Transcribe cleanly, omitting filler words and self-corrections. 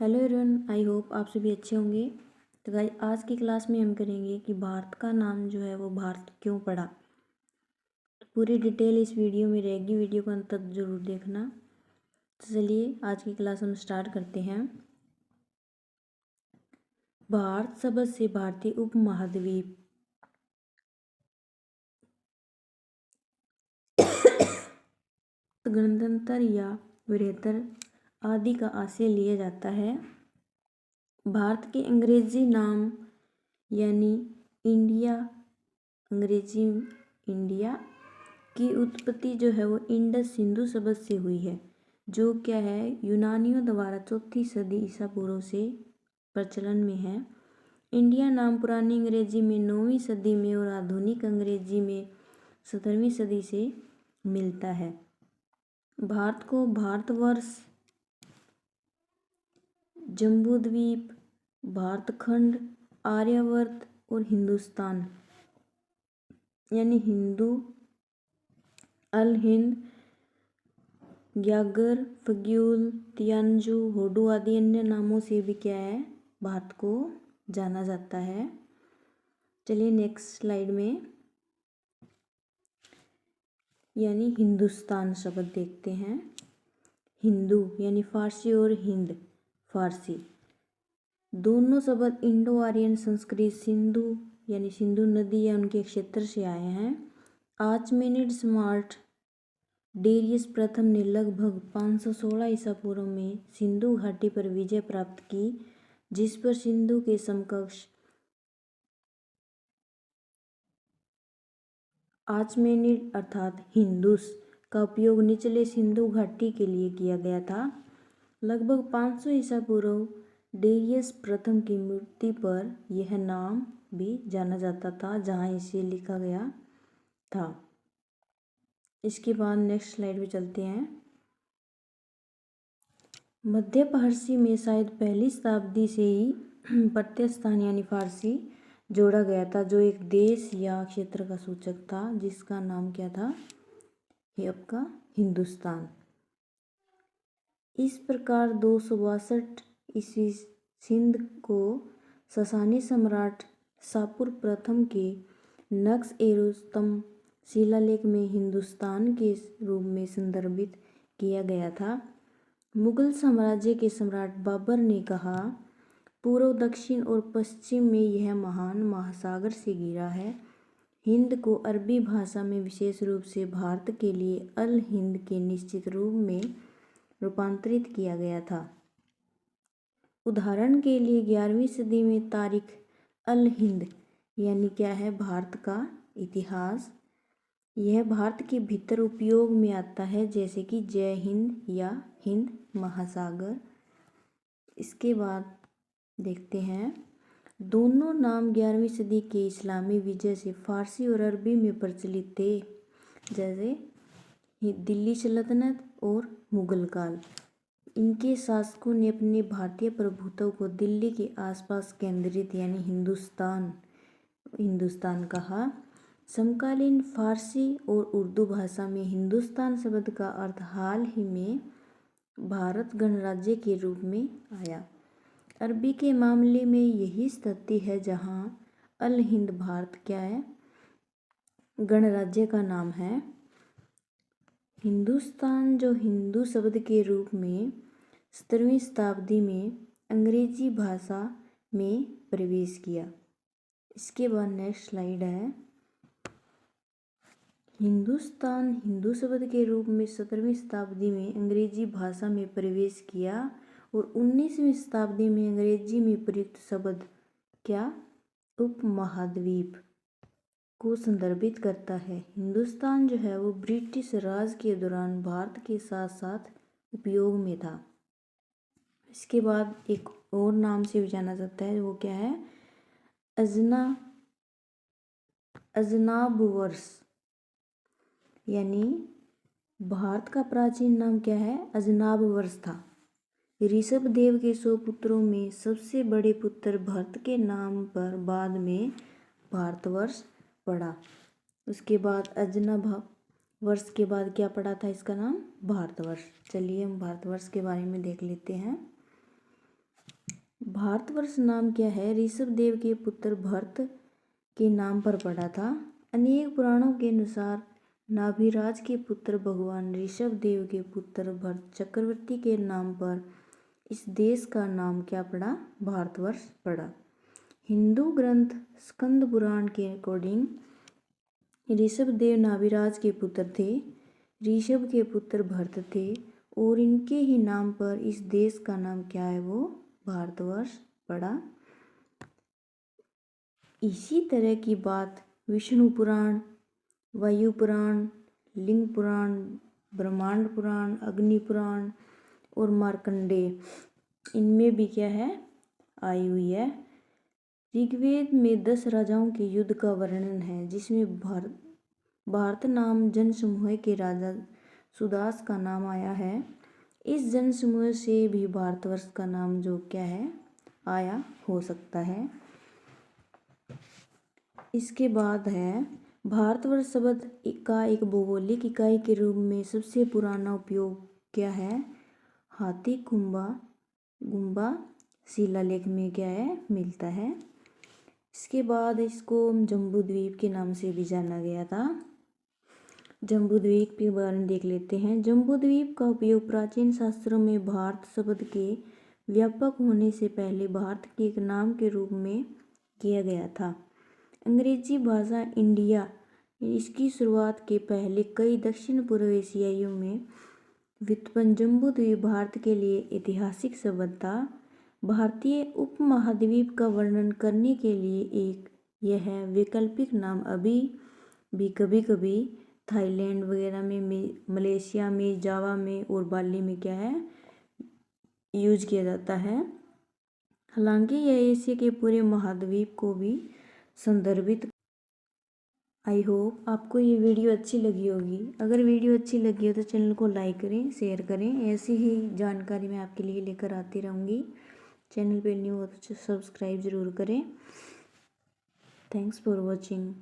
Hello everyone, I hope आप सभी अच्छे होंगे। तो गाइस, आज की क्लास में हम करेंगे कि भारत का नाम जो है वो भारत क्यों पड़ा। पूरी डिटेल इस वीडियो में रहेगी, वीडियो को अंत तक जरूर देखना। तो चलिए आज की क्लास हम स्टार्ट करते हैं। भारत शब्द से भारतीय उपमहाद्वीप, गणतंत्र या बृहत्तर आदि का आशय लिया जाता है। भारत के अंग्रेजी नाम यानी इंडिया, अंग्रेजी इंडिया की उत्पत्ति जो है वो इंडस सिंधु शब्द से हुई है, जो क्या है यूनानियों द्वारा 4वीं सदी ईसा पूर्व से प्रचलन में है। इंडिया नाम पुरानी अंग्रेजी में 9वीं सदी में और आधुनिक अंग्रेजी में 17वीं सदी से मिलता है। भारत को भारतवर्ष, जम्बूद्वीप, भारतखंड, आर्यावर्त और हिंदुस्तान यानी हिंदू, अल हिंद, ग्यागर, फग्यूल, तियानजू, होडू आदि अन्य नामों से भी क्या है भारत को जाना जाता है। चलिए नेक्स्ट स्लाइड में यानी हिंदुस्तान शब्द देखते हैं। हिंदू यानी फारसी और हिंद फारसी, दोनों शब्द इंडो आर्यन संस्कृत सिंधु यानी सिंधु नदी या उनके क्षेत्र से आए हैं। आर्चमेनिड स्मार्ट डेरियस प्रथम ने लगभग 516 ईसा पूर्व में सिंधु घाटी पर विजय प्राप्त की, जिस पर सिंधु के समकक्ष आर्चमेनिड अर्थात हिंदुस का उपयोग निचले सिंधु घाटी के लिए किया गया था। लगभग 500 ईसा पूर्व डेरियस प्रथम की मृत्यु पर यह नाम भी जाना जाता था, जहां इसे लिखा गया था। इसके बाद नेक्स्ट स्लाइड पे चलते हैं। मध्य फारसी में शायद पहली शताब्दी से ही प्रत्यस्थान यानी फारसी जोड़ा गया था, जो एक देश या क्षेत्र का सूचक था, जिसका नाम क्या था, ये आपका हिंदुस्तान। इस प्रकार 262 ईस्वी सिंध को ससानी सम्राट शाहपुर प्रथम के नक्श ए रुस्तम शिलालेख में हिंदुस्तान के रूप में संदर्भित किया गया था। मुगल साम्राज्य के सम्राट बाबर ने कहा, पूर्व, दक्षिण और पश्चिम में यह महान महासागर से घिरा है। हिंद को अरबी भाषा में विशेष रूप से भारत के लिए अल हिंद के निश्चित रूप में रूपांतरित किया गया था। उदाहरण के लिए 11वीं सदी में तारीख अल हिंद यानी क्या है भारत का इतिहास, यह भारत के भीतर उपयोग में आता है, जैसे कि जय हिंद या हिंद महासागर। इसके बाद देखते हैं, दोनों नाम 11वीं सदी के इस्लामी विजय से फारसी और अरबी में प्रचलित थे, जैसे दिल्ली सल्तनत और मुगल काल। इनके शासकों ने अपने भारतीय प्रभुत्व को दिल्ली के आसपास केंद्रित यानी हिंदुस्तान कहा। समकालीन फारसी और उर्दू भाषा में हिंदुस्तान शब्द का अर्थ हाल ही में भारत गणराज्य के रूप में आया। अरबी के मामले में यही स्थिति है, जहां अल हिंद भारत क्या है गणराज्य का नाम है। हिंदुस्तान जो हिंदू शब्द के रूप में 17वीं शताब्दी में अंग्रेजी भाषा में प्रवेश किया। इसके बाद नेक्स्ट स्लाइड है। हिंदुस्तान हिंदू शब्द के रूप में 17वीं शताब्दी में अंग्रेजी भाषा में प्रवेश किया और 19वीं शताब्दी में अंग्रेजी में प्रयुक्त शब्द क्या उपमहाद्वीप को संदर्भित करता है। हिंदुस्तान जो है वो ब्रिटिश राज के दौरान भारत के साथ साथ उपयोग में था। इसके बाद एक और नाम से भी जाना जाता है, वो क्या है अजनाबवर्ष यानी भारत का प्राचीन नाम क्या है अजनाबवर्ष था। ऋषभ देव के 100 पुत्रों में सबसे बड़े पुत्र भरत के नाम पर बाद में भारतवर्ष पड़ा। उसके बाद अजनाभ वर्ष के बाद क्या पड़ा था, इसका नाम भारतवर्ष। चलिए हम भारतवर्ष के बारे में देख लेते हैं। भारतवर्ष नाम क्या है? ऋषभ देव के पुत्र भरत के नाम पर पड़ा था। अनेक पुराणों के अनुसार नाभिराज के पुत्र भगवान ऋषभ देव के पुत्र भरत चक्रवर्ती के नाम पर इस देश का नाम क्या पड़ा? भारतवर्ष पड़ा। हिंदू ग्रंथ स्कंद पुराण के अकॉर्डिंग ऋषभ देव नाभिराज के पुत्र थे। ऋषभ के पुत्र भरत थे और इनके ही नाम पर इस देश का नाम क्या है? वो भारतवर्ष पड़ा। इसी तरह की बात विष्णु पुराण, वायु पुराण, लिंग पुराण, ब्रह्मांड पुराण, अग्नि पुराण और मार्कंडेय, इनमें भी क्या है? आई हुई है। ऋग्वेद में 10 राजाओं के युद्ध का वर्णन है, जिसमें भारत नाम जनसमूह के राजा सुदास का नाम आया है। इस जनसमूह से भी भारतवर्ष का नाम जो क्या है? आया हो सकता है। इसके बाद है भारतवर्ष शब्द का एक भौगोलिक इकाई के रूप में सबसे पुराना उपयोग क्या है? हाथी गुम्बा शिलालेख में क्या है? मिलता है। इसके बाद इसको जम्बूद्वीप के नाम से भी जाना गया था। जम्बूद्वीप के बारे में देख लेते हैं। जम्बूद्वीप का उपयोग प्राचीन शास्त्रों में भारत शब्द के व्यापक होने से पहले भारत के एक नाम के रूप में किया गया था। अंग्रेजी भाषा इंडिया इसकी शुरुआत के पहले कई दक्षिण पूर्व एशियाइयों में व्युत्पन्न जम्बूद्वीप भारत के लिए ऐतिहासिक शब्द था। भारतीय उपमहाद्वीप का वर्णन करने के लिए यह वैकल्पिक नाम अभी भी कभी कभी थाईलैंड वगैरह में, मलेशिया में, जावा में और बाली में क्या है? यूज किया जाता है। हालांकि यह एशिया के पूरे महाद्वीप को भी संदर्भित। आई होप आपको ये वीडियो अच्छी लगी होगी। अगर वीडियो अच्छी लगी हो तो चैनल को लाइक करें, शेयर करें। ऐसी ही जानकारी मैं आपके लिए लेकर आती रहूँगी। चैनल पे न्यू हो तो सब्सक्राइब ज़रूर करें। Thanks for watching.